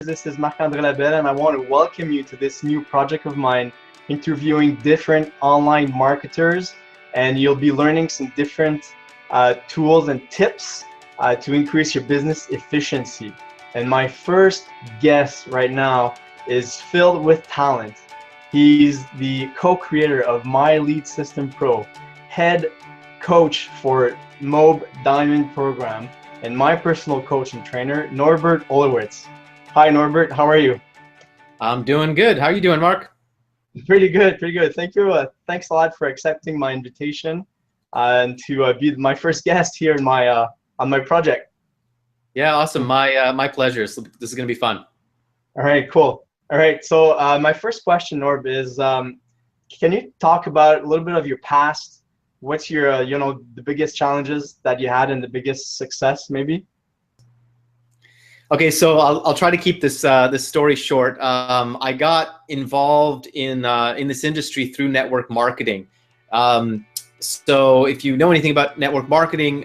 This is Marc-André and I want to welcome you to this new project of mine, interviewing different online marketers, and you'll be learning some different tools and tips to increase your business efficiency. And my first guest right now is filled with talent. He's the co-creator of My Lead System Pro, head coach for MOBE Diamond program, and my personal coach and trainer, Norbert Orlewicz. Hi, Norbert. How are you? I'm doing good. How are you doing, Mark? Pretty good, pretty good. Thank you. Thanks a lot for accepting my invitation and to be my first guest here in my on my project. Yeah, awesome. My pleasure. So this is going to be fun. All right, cool. All right. So my first question, Norb, is can you talk about a little bit of your past? What's your the biggest challenges that you had and the biggest success, maybe? Okay, so I'll try to keep this this story short. I got involved in this industry through network marketing. So if you know anything about network marketing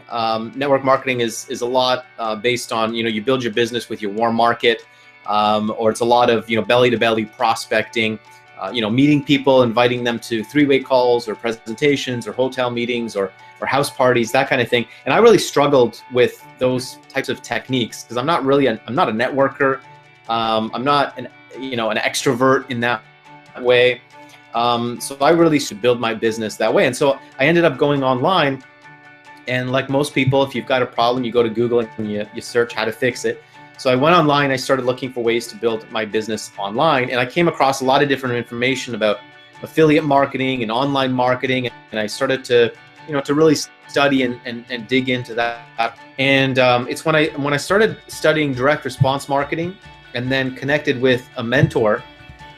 is a lot based on you build your business with your warm market, or it's a lot of belly to belly prospecting. Meeting people, inviting them to three-way calls or presentations or hotel meetings or house parties, that kind of thing. And I really struggled with those types of techniques because I'm not a networker. I'm not an extrovert in that way. So I really should build my business that way. And so I ended up going online, and like most people, if you've got a problem, you go to Google and you search how to fix it. So I went online, I started looking for ways to build my business online, and I came across a lot of different information about affiliate marketing and online marketing, and I started to really study and dig into that. And it's when I started studying direct response marketing and then connected with a mentor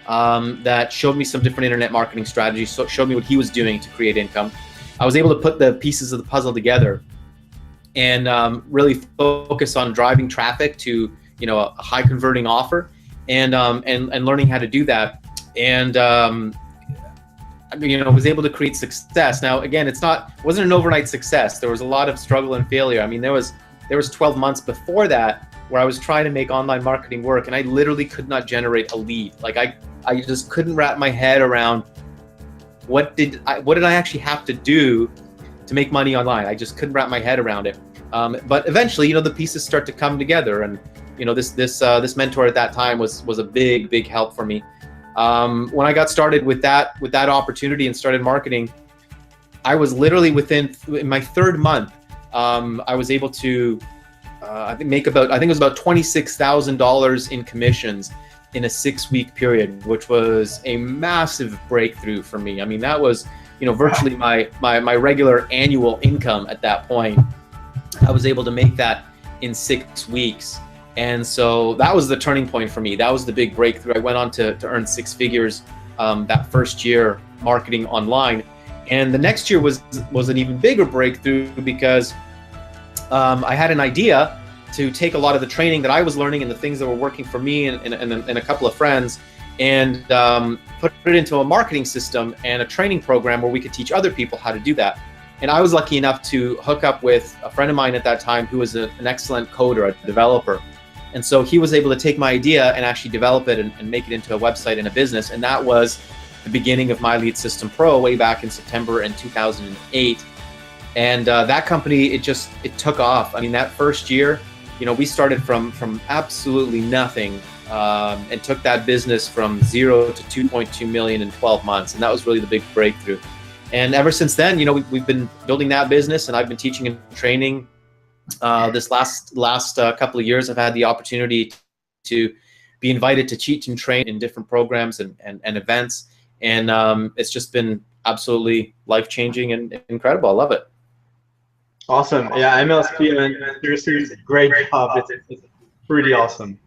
that showed me some different internet marketing strategies, so showed me what he was doing to create income. I was able to put the pieces of the puzzle together and really focus on driving traffic to a high converting offer, and learning how to do that, and was able to create success. Now again, it wasn't an overnight success. There was a lot of struggle and failure. I mean, there was 12 months before that where I was trying to make online marketing work, and I literally could not generate a lead. Like I just couldn't wrap my head around what did I actually have to do to make money online. I just couldn't wrap my head around it. But eventually, the pieces start to come together, and this mentor at that time was a big help for me. When I got started with that opportunity and started marketing, I was literally in my third month, I was able to make about $26,000 in commissions in a 6-week period, which was a massive breakthrough for me. I mean, that was virtually my regular annual income at that point. I was able to make that in 6 weeks. And so that was the turning point for me. That was the big breakthrough. I went on to earn 6 figures that first year marketing online. And the next year was an even bigger breakthrough because I had an idea to take a lot of the training that I was learning and the things that were working for me and a couple of friends, and put it into a marketing system and a training program where we could teach other people how to do that. And I was lucky enough to hook up with a friend of mine at that time who was an excellent coder, a developer. And so he was able to take my idea and actually develop it and make it into a website and a business. And that was the beginning of My Lead System Pro way back in September in 2008. And that company, it took off. I mean, that first year, we started from absolutely nothing and took that business from 0 to 2.2 million in 12 months. And that was really the big breakthrough. And ever since then, we've been building that business, and I've been teaching and training. This last couple of years, I've had the opportunity to be invited to teach and train in different programs and events. And it's just been absolutely life-changing and incredible. I love it. Awesome. Yeah, MLSP, man, seriously, great job. It's pretty awesome.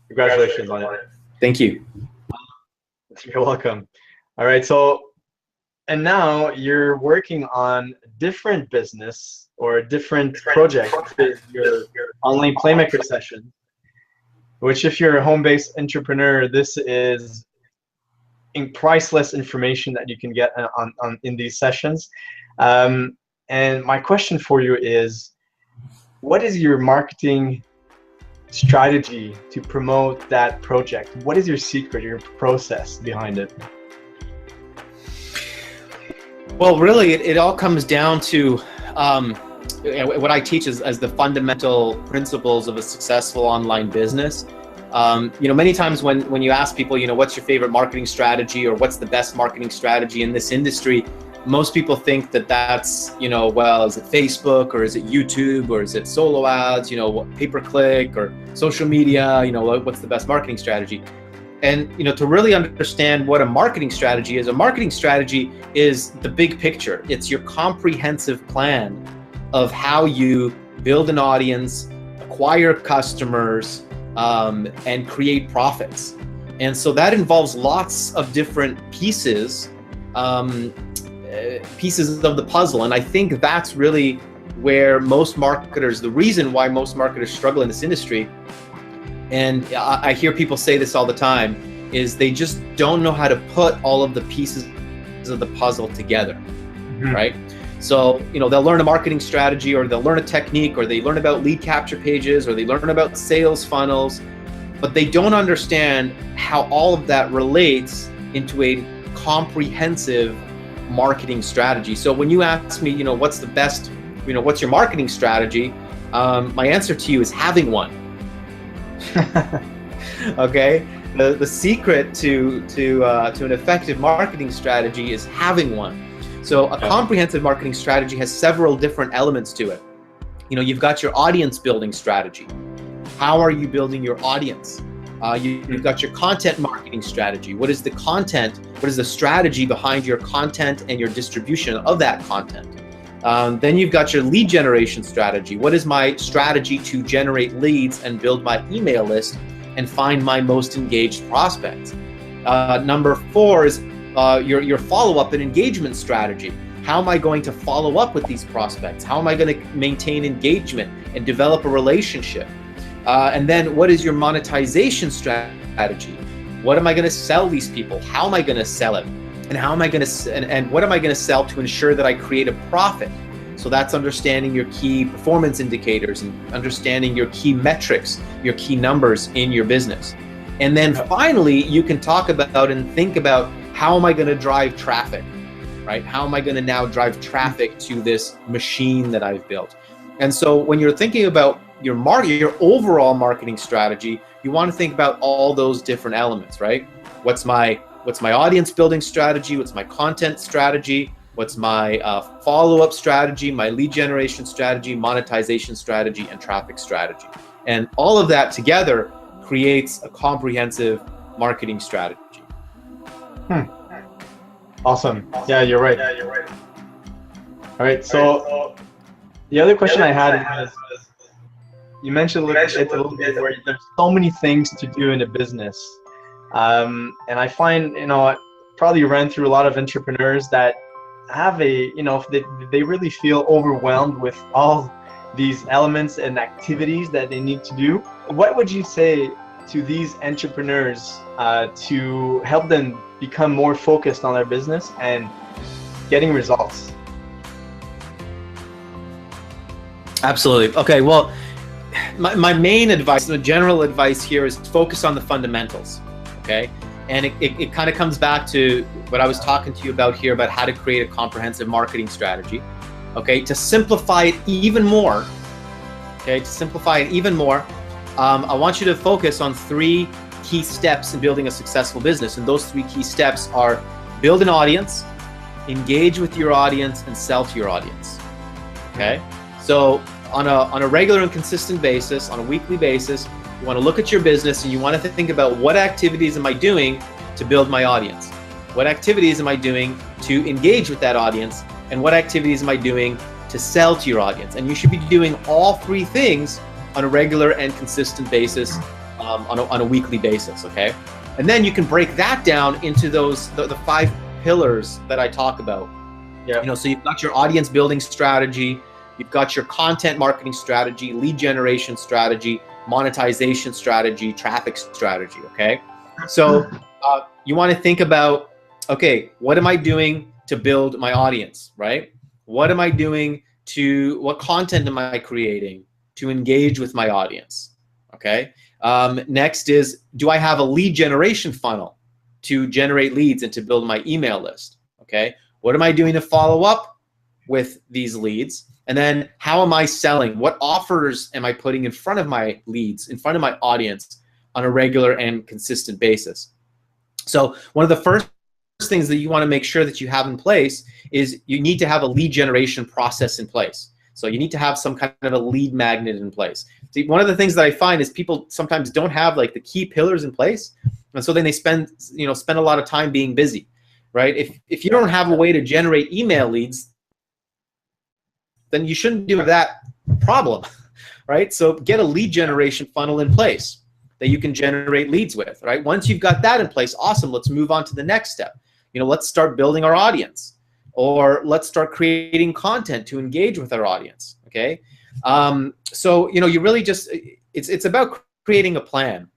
Congratulations on it. Thank you. You're welcome. All right, and now you're working on different business or a different project, your online playmaker session, which if you're a home-based entrepreneur, this is priceless information that you can get in these sessions. And my question for you is, what is your marketing strategy to promote that project? What is your secret, your process behind it? Well, really, it all comes down to what I teach as the fundamental principles of a successful online business. Many times when you ask people, what's your favorite marketing strategy or what's the best marketing strategy in this industry, most people think that that's, well, is it Facebook or is it YouTube or is it solo ads, pay-per-click or social media, what's the best marketing strategy? And, to really understand what a marketing strategy is the big picture. It's your comprehensive plan of how you build an audience, acquire customers, and create profits. And so that involves lots of different pieces of the puzzle. And I think that's really where most marketers, the reason why most marketers struggle in this industry, and I hear people say this all the time, is they just don't know how to put all of the pieces of the puzzle together, right? So, they'll learn a marketing strategy, or they'll learn a technique, or they learn about lead capture pages, or they learn about sales funnels, but they don't understand how all of that relates into a comprehensive marketing strategy. So when you ask me, what's the best, what's your marketing strategy? My answer to you is having one. Okay, the secret to an effective marketing strategy is having one. So a comprehensive marketing strategy has several different elements to it. You've got your audience building strategy. How are you building your audience? You've got your content marketing strategy. What is the content? What is the strategy behind your content and your distribution of that content? Then you've got your lead generation strategy. What is my strategy to generate leads and build my email list and find my most engaged prospects? Number 4 is your follow-up and engagement strategy. How am I going to follow up with these prospects? How am I going to maintain engagement and develop a relationship? And then what is your monetization strategy? What am I going to sell these people? How am I going to sell it? And how am I going to and what am I going to sell to ensure that I create a profit? So that's understanding your key performance indicators and understanding your key metrics, your key numbers in your business. And then finally, you can talk about and think about, how am I going to drive traffic, right? How am I going to now drive traffic to this machine that I've built? And so when you're thinking about your overall marketing strategy, you want to think about all those different elements, right? What's my audience building strategy? What's my content strategy? What's my follow-up strategy, my lead generation strategy, monetization strategy, and traffic strategy? And all of that together creates a comprehensive marketing strategy. Awesome. Yeah, you're right. All right. So the other question I had was, you mentioned a little bit where there's so many things to do in a business, and I find I probably ran through a lot of entrepreneurs that have they really feel overwhelmed with all these elements and activities that they need to do. What would you say to these entrepreneurs to help them become more focused on their business and getting results? Absolutely. Okay, well, my main advice, the general advice here, is focus on the fundamentals, okay? And it kind of comes back to what I was talking to you about here, about how to create a comprehensive marketing strategy, okay? To simplify it even more, I want you to focus on 3 key steps in building a successful business. And those 3 key steps are: build an audience, engage with your audience, and sell to your audience, okay? So on a regular and consistent basis, on a weekly basis, you want to look at your business and you want to think about, what activities am I doing to build my audience? What activities am I doing to engage with that audience? And what activities am I doing to sell to your audience? And you should be doing all 3 things on a regular and consistent basis, on a weekly basis, okay? And then you can break that down into the 5 pillars that I talk about. Yeah. So you've got your audience building strategy, you've got your content marketing strategy, lead generation strategy, monetization strategy, traffic strategy, okay? So you want to think about, okay, what am I doing to build my audience, right? What am I doing what content am I creating to engage with my audience? Okay. Next is, do I have a lead generation funnel to generate leads and to build my email list? Okay. What am I doing to follow up with these leads? And then how am I selling? What offers am I putting in front of my leads, in front of my audience on a regular and consistent basis? So one of the first things that you want to make sure that you have in place is you need to have a lead generation process in place. So you need to have some kind of a lead magnet in place. See, one of the things that I find is people sometimes don't have like the key pillars in place, and so then they spend a lot of time being busy, right? If you don't have a way to generate email leads, then you shouldn't do that problem, right? So get a lead generation funnel in place that you can generate leads with, right? Once you've got that in place, awesome, let's move on to the next step. Let's start building our audience, or let's start creating content to engage with our audience, okay? So, you really just, it's about creating a plan.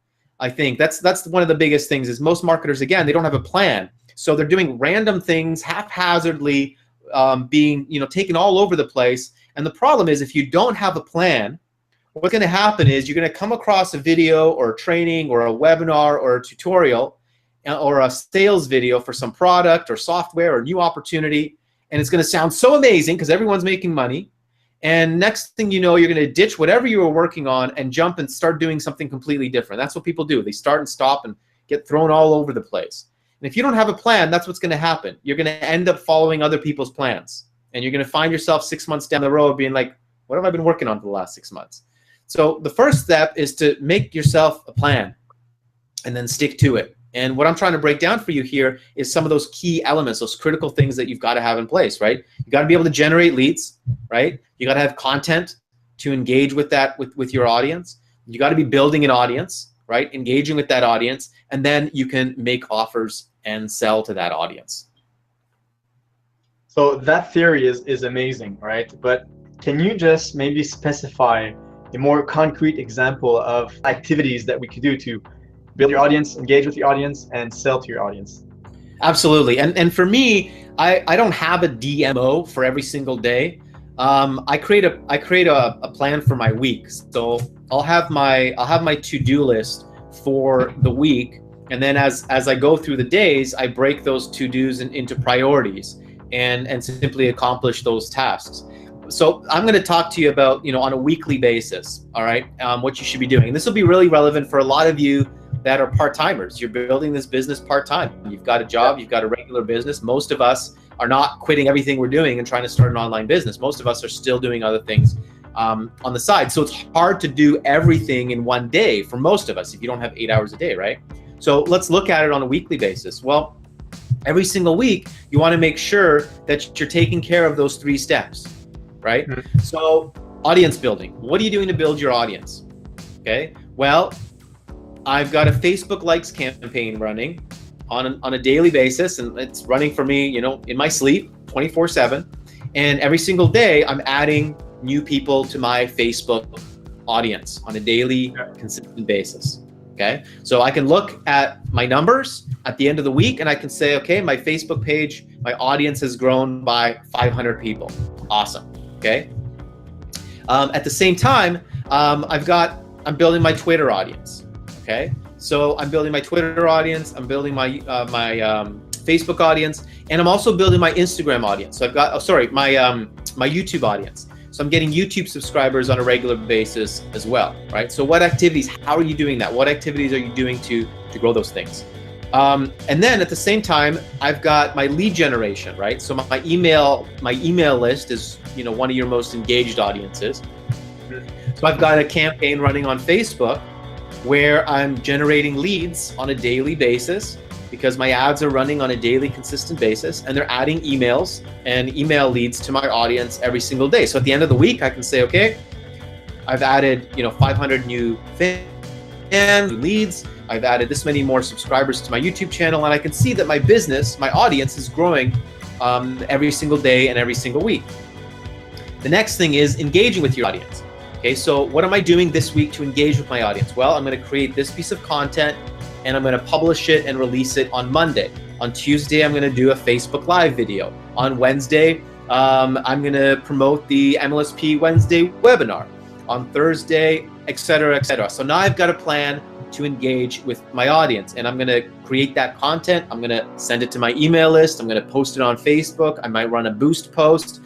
I think that's one of the biggest things is most marketers, again, they don't have a plan. So they're doing random things haphazardly, being taken all over the place. And the problem is, if you don't have a plan, what's going to happen is you're going to come across a video or a training or a webinar or a tutorial or a sales video for some product or software or new opportunity, and it's going to sound so amazing because everyone's making money. And next thing you know, you're going to ditch whatever you were working on and jump and start doing something completely different. That's what people do. They start and stop and get thrown all over the place. And if you don't have a plan, that's what's going to happen. You're going to end up following other people's plans. And you're going to find yourself 6 months down the road being like, what have I been working on for the last 6 months? So the first step is to make yourself a plan and then stick to it. And what I'm trying to break down for you here is some of those key elements, those critical things that you've got to have in place, right? You got to be able to generate leads, right? You got to have content to engage with that, with your audience. You got to be building an audience, right? Engaging with that audience, and then you can make offers and sell to that audience. So that theory is amazing, right? But can you just maybe specify a more concrete example of activities that we could do to build your audience, engage with your audience, and sell to your audience? Absolutely. And for me, I don't have a DMO for every single day. I create a plan for my week. So I'll have my to-do list for the week, and then as I go through the days, I break those to-dos into priorities and simply accomplish those tasks. So I'm going to talk to you about, on a weekly basis, all right, what you should be doing. And this will be really relevant for a lot of you that are part-timers. You're building this business part-time. You've got a job, you've got a regular business. Most of us are not quitting everything we're doing and trying to start an online business. Most of us are still doing other things on the side. So it's hard to do everything in one day for most of us if you don't have 8 hours a day, right? So let's look at it on a weekly basis. Well, every single week, you want to make sure that you're taking care of those 3 steps, right? Mm-hmm. So audience building. What are you doing to build your audience? Okay, well, I've got a Facebook likes campaign running on a daily basis, and it's running for me, in my sleep 24/7. And every single day, I'm adding new people to my Facebook audience on a daily, consistent basis. Okay, so I can look at my numbers at the end of the week, and I can say, okay, my Facebook page, my audience has grown by 500 people. Awesome. Okay. At the same time, I'm building my Twitter audience. Okay, so I'm building my Twitter audience, I'm building my Facebook audience, and I'm also building my Instagram audience. So I've got, my YouTube audience. So I'm getting YouTube subscribers on a regular basis as well, right? So what activities, how are you doing that? What activities are you doing to grow those things? And then at the same time, I've got my lead generation, right? So my email list is, one of your most engaged audiences. So I've got a campaign running on Facebook where I'm generating leads on a daily basis because my ads are running on a daily consistent basis, and they're adding emails and email leads to my audience every single day. So at the end of the week, I can say, okay, I've added 500 new fans, leads, I've added this many more subscribers to my YouTube channel, and I can see that my business, my audience is growing every single day and every single week. The next thing is engaging with your audience. Okay, so what am I doing this week to engage with my audience? Well, I'm going to create this piece of content, and I'm going to publish it and release it on Monday. On Tuesday, I'm going to do a Facebook Live video. On Wednesday, I'm going to promote the MLSP Wednesday webinar. On Thursday, etc., etc. So now I've got a plan to engage with my audience, and I'm going to create that content. I'm going to send it to my email list. I'm going to post it on Facebook. I might run a boost post.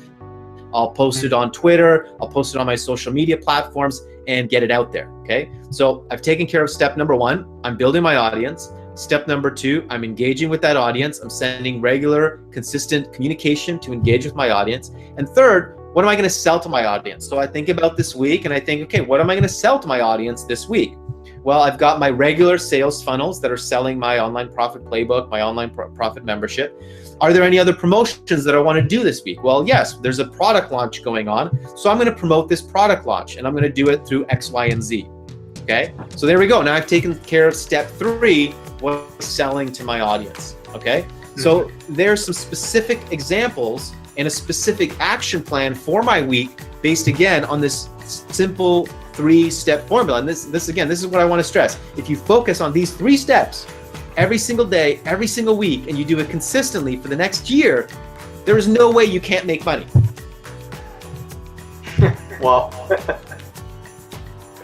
I'll post it on Twitter. I'll post it on my social media platforms and get it out there. Okay. So I've taken care of step number 1. I'm building my audience. Step number 2, I'm engaging with that audience. I'm sending regular, consistent communication to engage with my audience. And third, what am I going to sell to my audience? So I think about this week and I think, okay, what am I going to sell to my audience this week? Well, I've got my regular sales funnels that are selling my online profit playbook, my online profit membership. Are there any other promotions that I want to do this week? Well, yes, there's a product launch going on. So I'm going to promote this product launch and I'm going to do it through X, Y, and Z. Okay. So there we go. Now I've taken care of step 3, what's selling to my audience. Okay. So there's some specific examples and a specific action plan for my week based again on this simple 3-step formula. And this is what I want to stress. If you focus on these 3 steps every single day, every single week, and you do it consistently for the next year, there is no way you can't make money. Wow.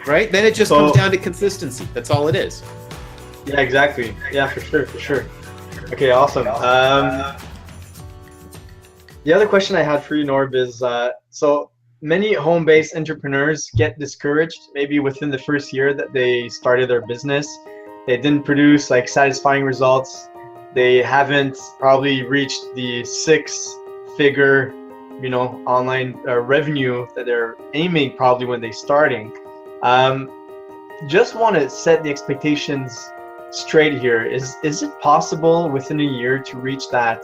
Right? Then it just comes down to consistency. That's all it is. Yeah, exactly. Yeah, for sure. Okay, awesome. The other question I had for you, Norb, is so many home-based entrepreneurs get discouraged maybe within the first year that they started their business. They didn't produce like satisfying results. They haven't probably reached the 6-figure, online revenue that they're aiming probably when they're starting. Just want to set the expectations straight here. Is it possible within a year to reach that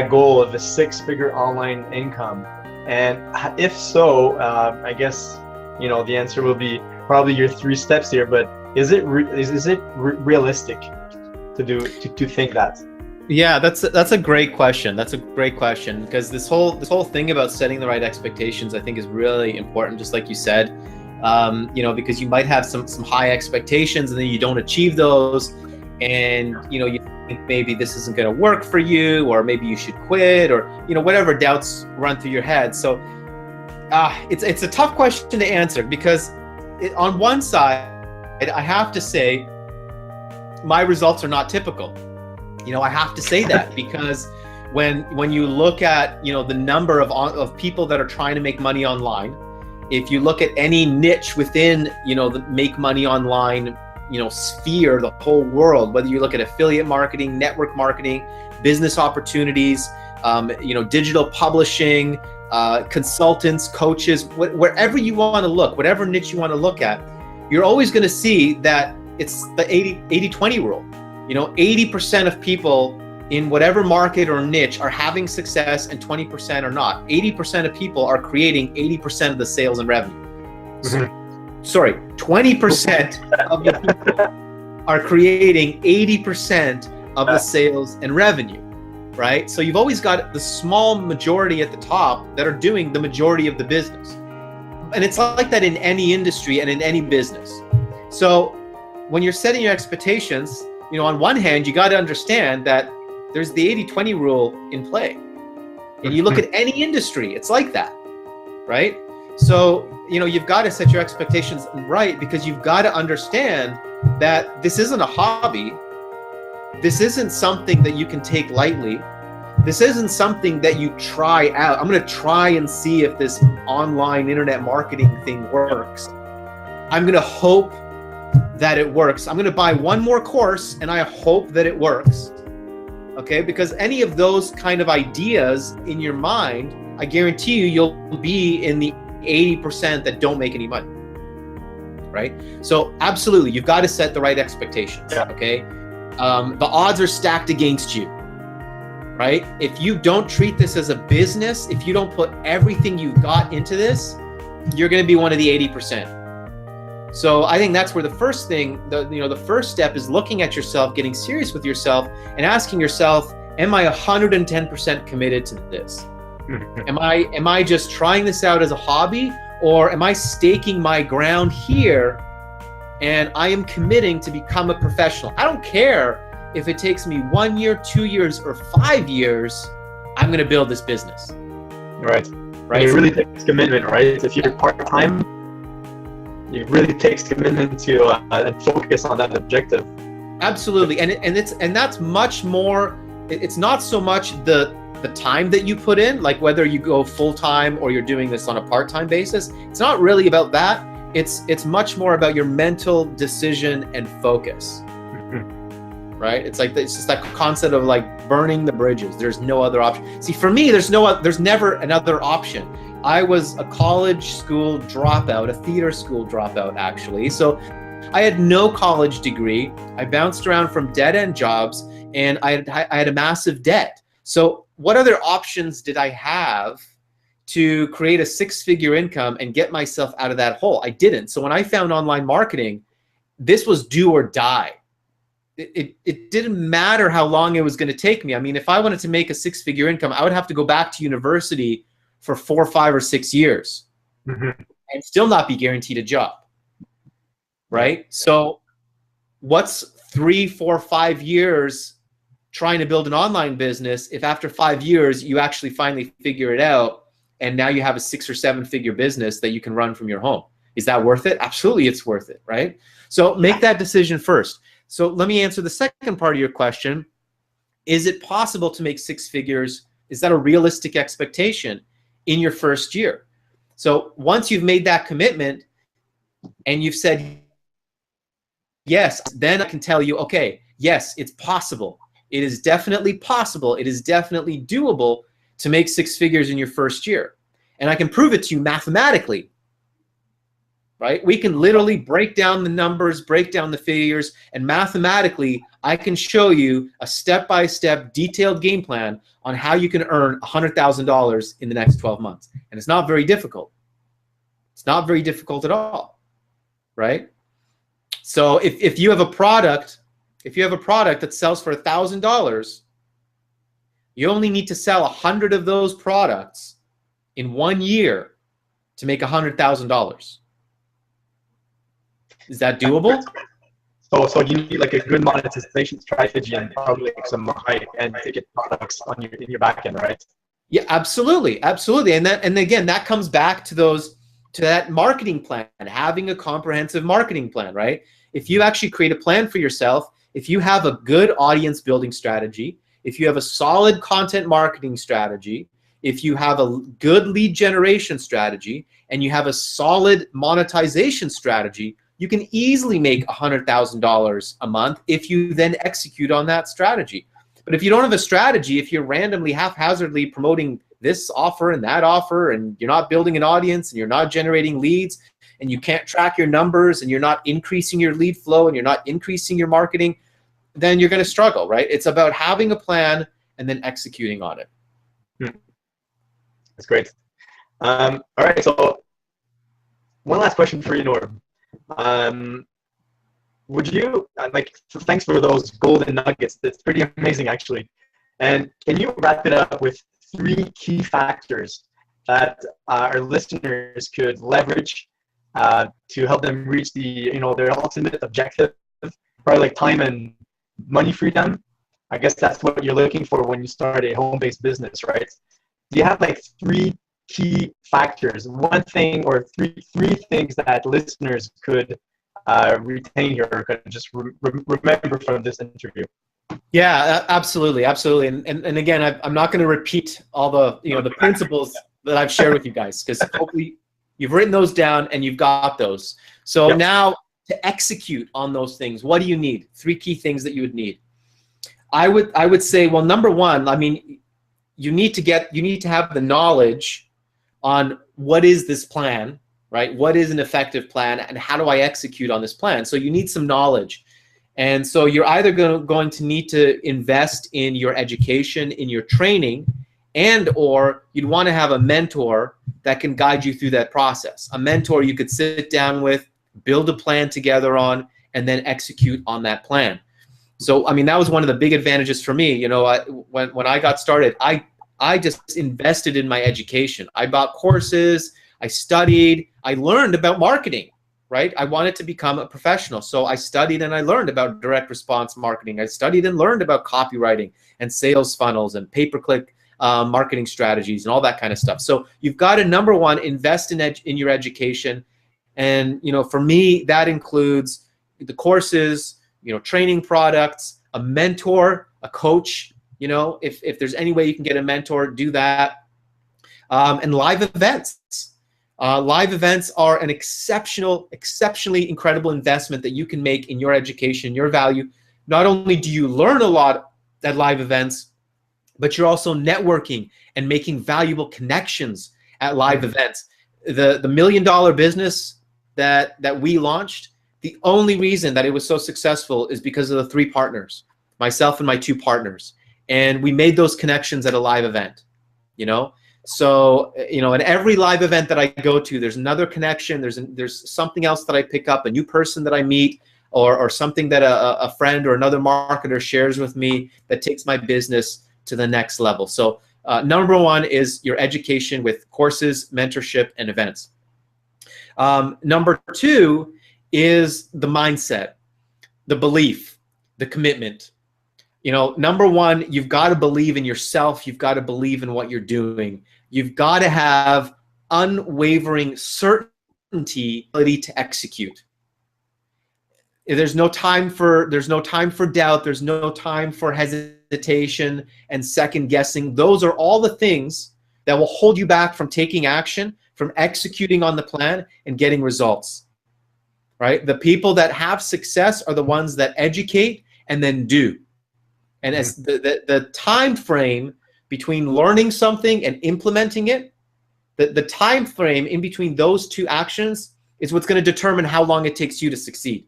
goal of a 6-figure online income? And if so, I guess the answer will be probably your 3 steps here. But is it realistic to think that? Yeah, that's a great question. That's a great question, because this whole thing about setting the right expectations, I think, is really important. Just like you said, because you might have some high expectations and then you don't achieve those, and you think maybe this isn't going to work for you, or maybe you should quit, or whatever doubts run through your head. So it's a tough question to answer, because on one side, I have to say my results are not typical. I have to say that, because when you look at the number of people that are trying to make money online, if you look at any niche within the make money online sphere, the whole world, whether you look at affiliate marketing, network marketing, business opportunities, digital publishing, consultants, coaches, wherever you want to look, whatever niche you want to look at, you're always going to see that it's the 80-20 rule. 80% of people in whatever market or niche are having success and 20% are not. 80% of people are creating 80% of the sales and revenue. Sorry, 20% of the people are creating 80% of the sales and revenue, right? So you've always got the small majority at the top that are doing the majority of the business. And it's like that in any industry and in any business. So when you're setting your expectations, on one hand, you got to understand that there's the 80-20 rule in play. And you look at any industry, it's like that, right? So, you've got to set your expectations right, because you've got to understand that this isn't a hobby. This isn't something that you can take lightly. This isn't something that you try out. I'm going to try and see if this online internet marketing thing works. I'm going to hope that it works. I'm going to buy one more course and I hope that it works. Okay? Because any of those kind of ideas in your mind, I guarantee you'll be in the 80% that don't make any money. Right? So absolutely, you've got to set the right expectations. Yeah. Okay? The odds are stacked against you. Right? If you don't treat this as a business, if you don't put everything you've got into this, you're going to be one of the 80%. So I think that's where the first thing, the first step is looking at yourself, getting serious with yourself, and asking yourself, am I 110% committed to this? Am I just trying this out as a hobby, or am I staking my ground here and I am committing to become a professional? I don't care if it takes me 1 year, 2 years, or 5 years, I'm going to build this business. Right. It really takes commitment, right? If you're part-time, it really takes commitment to and focus on that objective. Absolutely, and that's much more. It's not so much the time that you put in, like whether you go full time or you're doing this on a part-time basis. It's not really about that. It's much more about your mental decision and focus. Right? It's just that concept of like burning the bridges. There's no other option. See, for me, there's never another option. I was a college school dropout, a theater school dropout actually. So I had no college degree. I bounced around from dead-end jobs, and I had a massive debt. So what other options did I have to create a six-figure income and get myself out of that hole? I didn't. So when I found online marketing, this was do or die. It didn't matter how long it was going to take me. I mean, if I wanted to make a six-figure income, I would have to go back to university for 4, 5, or 6 years and still not be guaranteed a job, right? So what's 3, 4, 5 years trying to build an online business if after 5 years you actually finally figure it out and now you have a 6 or 7 figure business that you can run from your home? Is that worth it? Absolutely, it's worth it, right? So make that decision first. So let me answer the second part of your question. Is it possible to make 6 figures? Is that a realistic expectation in your first year? So once you've made that commitment and you've said yes, then I can tell you, okay, yes, it's possible. It is definitely possible. It is definitely doable to make 6 figures in your first year. And I can prove it to you mathematically. Right? We can literally break down the numbers, break down the figures, and mathematically, I can show you a step-by-step detailed game plan on how you can earn $100,000 in the next 12 months. And it's not very difficult. It's not very difficult at all, right? So if you have a product, that sells for $1,000, you only need to sell 100 of those products in 1 year to make $100,000. Is that doable? So you need like a good monetization strategy and probably like some high-end ticket products in your back end, right? Yeah, absolutely, absolutely. And again, that comes back to that marketing plan, having a comprehensive marketing plan, right? If you actually create a plan for yourself, if you have a good audience building strategy, if you have a solid content marketing strategy, if you have a good lead generation strategy, and you have a solid monetization strategy, you can easily make $100,000 a month if you then execute on that strategy. But if you don't have a strategy, if you're randomly haphazardly promoting this offer and that offer, and you're not building an audience, and you're not generating leads, and you can't track your numbers, and you're not increasing your lead flow, and you're not increasing your marketing, then you're going to struggle, right? It's about having a plan and then executing on it. That's great. All right, so one last question for you, Norb. Would you thanks for those golden nuggets. That's pretty amazing, actually. And can you wrap it up with 3 key factors that our listeners could leverage to help them reach their ultimate objective, probably like time and money freedom? I guess that's what you're looking for when you start a home-based business, right? Do you have like 3 key factors, one thing or three things that listeners could retain here, or could just remember from this interview? Yeah, absolutely, absolutely. And again, I'm not going to repeat all the the principles that I've shared with you guys, because hopefully you've written those down and you've got those. So now to execute on those things, what do you need? 3 key things that you would need. I would say, well, number one, I mean, you need to have the knowledge on what is this plan, right? What is an effective plan, and how do I execute on this plan? So you need some knowledge. And so you're either going to need to invest in your education, in your training, or you'd want to have a mentor that can guide you through that process. A mentor you could sit down with, build a plan together on, and then execute on that plan. So, I mean, that was one of the big advantages for me. When I got started, I just invested in my education. I bought courses, I studied, I learned about marketing, right? I wanted to become a professional. So I studied and I learned about direct response marketing. I studied and learned about copywriting and sales funnels and pay-per-click marketing strategies and all that kind of stuff. So you've got to, number one, invest in your education And, you know, for me, that includes the courses, you know, training products, a mentor, a coach. You know, if there's any way you can get a mentor, do that. And live events. Live events are an exceptionally incredible investment that you can make in your education, your value. Not only do you learn a lot at live events, but you're also networking and making valuable connections at live events. The $1 million business that we launched, the only reason that it was so successful is because of the 3 partners, myself and my 2 partners. And we made those connections at a live event, you know? So, you know, at every live event that I go to, there's another connection, there's something else that I pick up, a new person that I meet, or something that a friend or another marketer shares with me that takes my business to the next level. So number 1 is your education with courses, mentorship, and events. Number 2 is the mindset, the belief, the commitment. You know, number 1, you've got to believe in yourself. You've got to believe in what you're doing. You've got to have unwavering certainty, ability to execute. There's no time for doubt. There's no time for hesitation and second guessing. Those are all the things that will hold you back from taking action, from executing on the plan and getting results. Right? The people that have success are the ones that educate and then do. And as the time frame between learning something and implementing it, the time frame in between those 2 actions is what's going to determine how long it takes you to succeed.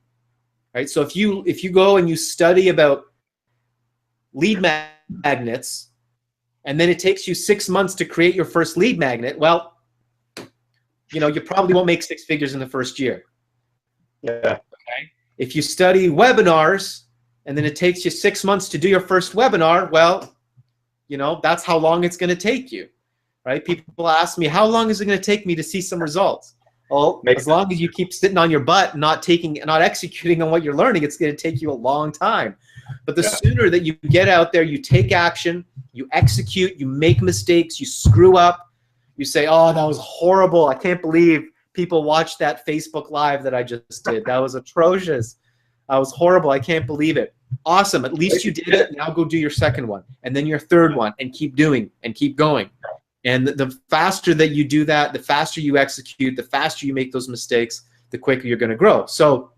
Right? So if you go and you study about lead magnets, and then it takes you 6 months to create your first lead magnet, well, you know, you probably won't make 6 figures in the first year. Yeah. Okay. If you study webinars, and then it takes you 6 months to do your first webinar, well, you know, that's how long it's going to take you, right? People ask me, how long is it going to take me to see some results? Well, as long as you keep sitting on your butt, not executing on what you're learning, it's going to take you a long time. But the sooner that you get out there, you take action, you execute, you make mistakes, you screw up, you say, oh, that was horrible. I can't believe people watched that Facebook Live that I just did. That was atrocious. That was horrible. I can't believe it. Awesome. At least you did it. Now go do your second one, and then your third one, and keep doing and keep going. And the faster that you do that, the faster you execute, the faster you make those mistakes, the quicker you're going to grow. So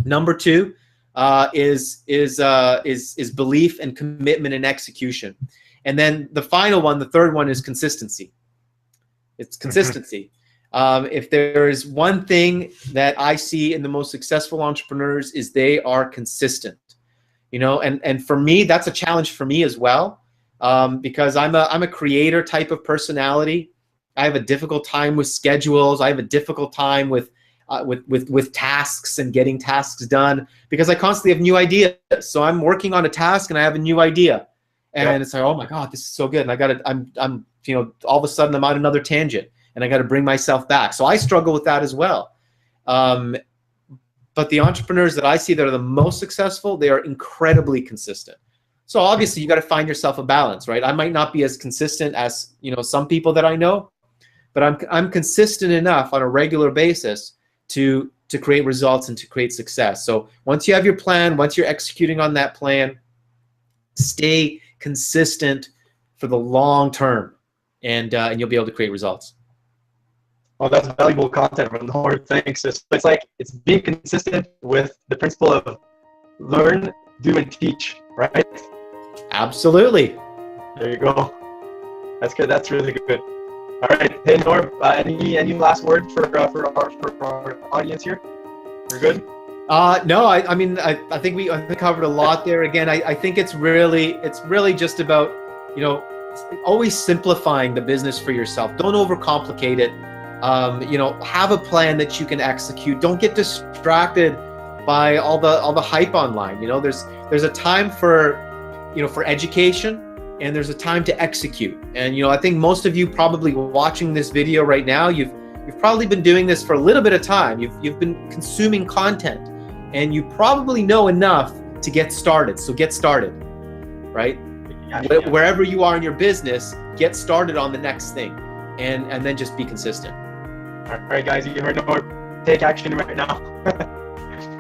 number 2 is belief and commitment and execution. And then the final one, the third one, is consistency. It's consistency. If there is one thing that I see in the most successful entrepreneurs, is they are consistent. You know, and for me, that's a challenge for me as well. Because I'm a creator type of personality. I have a difficult time with schedules. I have a difficult time with tasks and getting tasks done, because I constantly have new ideas. So I'm working on a task and I have a new idea, and it's like, oh my God, this is so good. And I'm you know, all of a sudden I'm on another tangent, and I got to bring myself back. So I struggle with that as well. But the entrepreneurs that I see that are the most successful, they are incredibly consistent. So obviously you got to find yourself a balance, right? I might not be as consistent as, you know, some people that I know, but I'm consistent enough on a regular basis to create results and to create success. So once you have your plan, once you're executing on that plan, stay consistent for the long term, and you'll be able to create results. Oh, that's valuable content from Norbert. Thanks. It's like, it's being consistent with the principle of learn, do, and teach, right? Absolutely. There you go. That's good. That's really good. All right. Hey, Norb, any last word for our audience here? We're good? No, I mean, I think we covered a lot there. Again, I think it's really just about, you know, always simplifying the business for yourself. Don't overcomplicate it. You know, have a plan that you can execute. Don't get distracted by all the hype online. You know, there's a time for education, and there's a time to execute. And, you know, I think most of you probably watching this video right now, you've probably been doing this for a little bit of time. You've been consuming content, and you probably know enough to get started. So get started, right? Yeah. Wherever you are in your business, get started on the next thing, and then just be consistent. All right, guys, you heard Norbert. take action right now.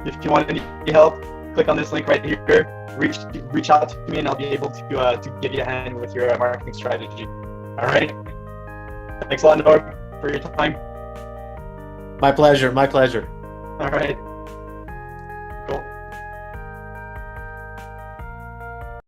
If you want any help, click on this link right here. Reach out to me, and I'll be able to give you a hand with your marketing strategy. All right. Thanks a lot, Norb, for your time. My pleasure. My pleasure. All right.